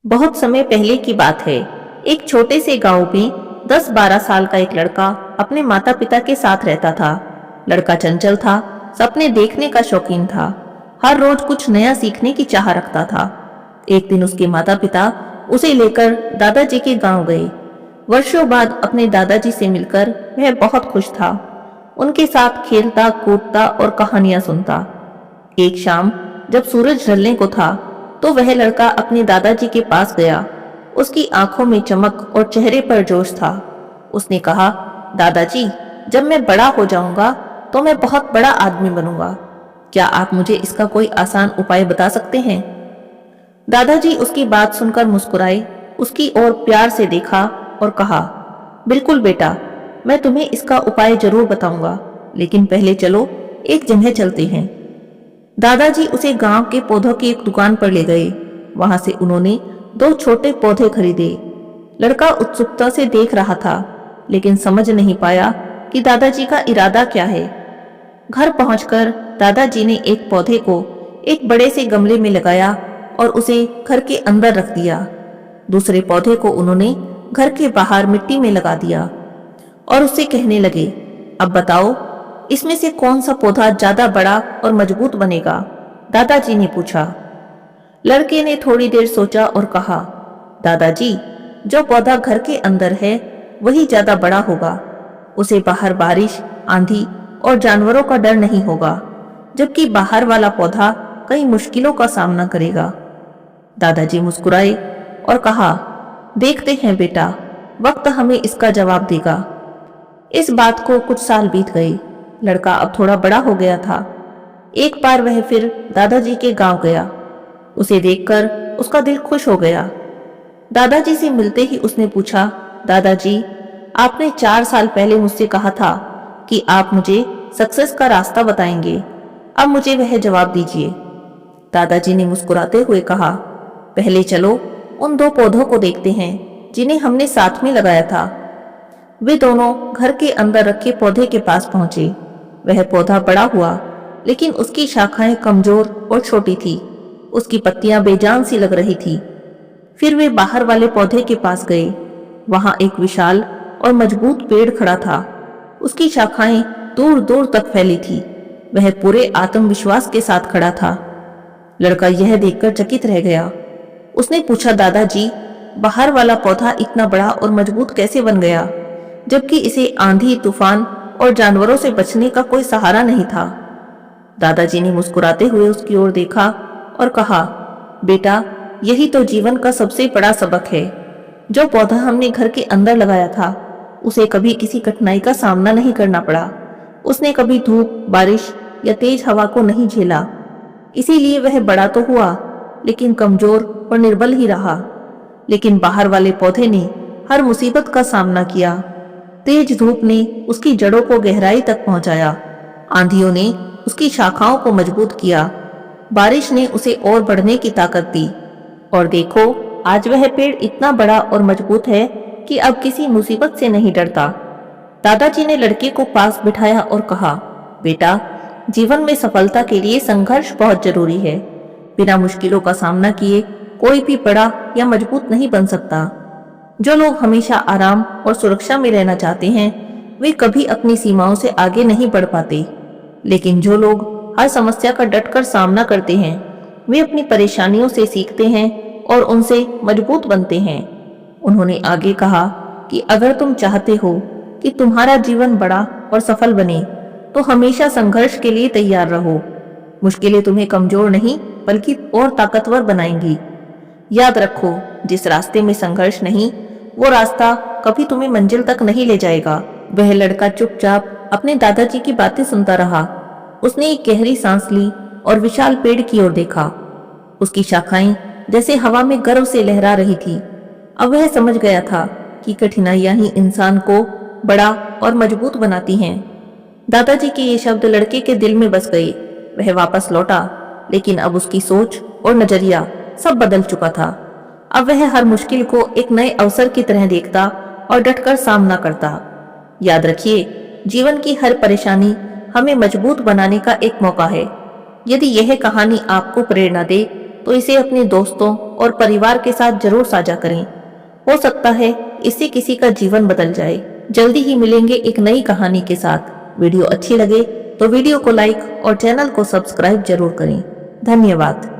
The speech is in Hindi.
बहुत समय पहले की बात है। एक छोटे से गांव में 10-12 साल का एक लड़का अपने माता पिता के साथ रहता था। लड़का चंचल था, सपने देखने का शौकीन था, हर रोज कुछ नया सीखने की चाह रखता था। एक दिन उसके माता पिता उसे लेकर दादाजी के गांव गए। वर्षों बाद अपने दादाजी से मिलकर वह बहुत खुश था। उनके साथ खेलता कूदता और कहानियां सुनता। एक शाम जब सूरज ढलने को था तो वह लड़का अपने दादाजी के पास गया। उसकी आंखों में चमक और चेहरे पर जोश था। उसने कहा, दादाजी, जब मैं बड़ा हो जाऊंगा तो मैं बहुत बड़ा आदमी बनूंगा। क्या आप मुझे इसका कोई आसान उपाय बता सकते हैं? दादाजी उसकी बात सुनकर मुस्कुराए, उसकी ओर प्यार से देखा और कहा, बिल्कुल बेटा, मैं तुम्हें इसका उपाय जरूर बताऊंगा, लेकिन पहले चलो एक जगह चलते हैं। दादाजी उसे गांव के पौधों की एक दुकान पर ले गए। वहां से उन्होंने 2 छोटे पौधे खरीदे। लड़का उत्सुकता से देख रहा था, लेकिन समझ नहीं पाया कि दादाजी का इरादा क्या है। घर पहुंचकर दादाजी ने एक पौधे को एक बड़े से गमले में लगाया और उसे घर के अंदर रख दिया। दूसरे पौधे को उन्होंने घर के बाहर मिट्टी में लगा दिया और उससे कहने लगे, अब बताओ, इसमें से कौन सा पौधा ज्यादा बड़ा और मजबूत बनेगा? दादाजी ने पूछा। लड़के ने थोड़ी देर सोचा और कहा, दादाजी, जो पौधा घर के अंदर है वही ज्यादा बड़ा होगा। उसे बाहर बारिश, आंधी और जानवरों का डर नहीं होगा, जबकि बाहर वाला पौधा कई मुश्किलों का सामना करेगा। दादाजी मुस्कुराए और कहा, देखते हैं बेटा, वक्त हमें इसका जवाब देगा। इस बात को कुछ साल बीत गए। लड़का अब थोड़ा बड़ा हो गया था। एक बार वह फिर दादाजी के गांव गया। उसे देखकर उसका दिल खुश हो गया। दादाजी से मिलते ही उसने पूछा, दादाजी, आपने 4 साल पहले मुझसे कहा था कि आप मुझे सक्सेस का रास्ता बताएंगे। अब मुझे वह जवाब दीजिए। दादाजी ने मुस्कुराते हुए कहा, पहले चलो उन 2 पौधों को देखते हैं जिन्हें हमने साथ में लगाया था। वे दोनों घर के अंदर रखे पौधे के पास पहुंचे। वह पौधा बड़ा हुआ, लेकिन उसकी शाखाएं कमजोर और छोटी थी। उसकी पत्तियां बेजान सी लग रही थी। फिर वे बाहर वाले पौधे के पास गए। वहां एक विशाल और मजबूत पेड़ खड़ा था। उसकी शाखाएं दूर दूर तक फैली थी। वह पूरे आत्मविश्वास के साथ खड़ा था। लड़का यह देखकर चकित रह गया। उसने पूछा, दादाजी, बाहर वाला पौधा इतना बड़ा और मजबूत कैसे बन गया, जबकि इसे आंधी, तूफान और जानवरों से बचने का कोई सहारा नहीं था? दादाजी ने मुस्कुराते हुए उसकी ओर देखा और कहा, बेटा, यही तो जीवन का सबसे बड़ा सबक है। जो पौधा हमने घर के अंदर लगाया था उसे कभी किसी कठिनाई का सामना नहीं करना पड़ा। उसने कभी धूप, बारिश या तेज हवा को नहीं झेला। इसीलिए वह बड़ा तो हुआ, लेकिन कमजोर और निर्बल ही रहा। लेकिन बाहर वाले पौधे ने हर मुसीबत का सामना किया। तेज धूप ने उसकी जड़ों को गहराई तक पहुंचाया। आंधियों ने उसकी शाखाओं को मजबूत किया। बारिश ने उसे और बढ़ने की ताकत दी। और देखो, आज वह पेड़ इतना बड़ा और मजबूत है कि अब किसी मुसीबत से नहीं डरता। दादाजी ने लड़के को पास बिठाया और कहा, बेटा, जीवन में सफलता के लिए संघर्ष बहुत जरूरी है। बिना मुश्किलों का सामना किए कोई भी बड़ा या मजबूत नहीं बन सकता। जो लोग हमेशा आराम और सुरक्षा में रहना चाहते हैं वे कभी अपनी सीमाओं से आगे नहीं बढ़ पाते, लेकिन जो लोग हर समस्या का डटकर सामना करते हैं वे अपनी परेशानियों से सीखते हैं और उनसे मजबूत बनते हैं। उन्होंने आगे कहा कि अगर तुम चाहते हो कि तुम्हारा जीवन बड़ा और सफल बने तो हमेशा संघर्ष के लिए तैयार रहो। मुश्किलें तुम्हें कमजोर नहीं बल्कि और ताकतवर बनाएंगी। याद रखो, जिस रास्ते में संघर्ष नहीं वो रास्ता कभी तुम्हें मंजिल तक नहीं ले जाएगा। वह लड़का चुपचाप अपने दादाजी की बातें सुनता रहा। उसने एक गहरी सांस ली और विशाल पेड़ की ओर देखा। उसकी शाखाएं जैसे हवा में गर्व से लहरा रही थी। अब वह समझ गया था कि कठिनाइयां ही इंसान को बड़ा और मजबूत बनाती हैं। दादाजी के ये शब्द लड़के के दिल में बस गए। वह वापस लौटा, लेकिन अब उसकी सोच और नजरिया सब बदल चुका था। अब वह हर मुश्किल को एक नए अवसर की तरह देखता और डटकर सामना करता। याद रखिए, जीवन की हर परेशानी हमें मजबूत बनाने का एक मौका है। यदि यह कहानी आपको प्रेरणा दे तो इसे अपने दोस्तों और परिवार के साथ जरूर साझा करें। हो सकता है इससे किसी का जीवन बदल जाए। जल्दी ही मिलेंगे एक नई कहानी के साथ। वीडियो अच्छी लगे तो वीडियो को लाइक और चैनल को सब्सक्राइब जरूर करें। धन्यवाद।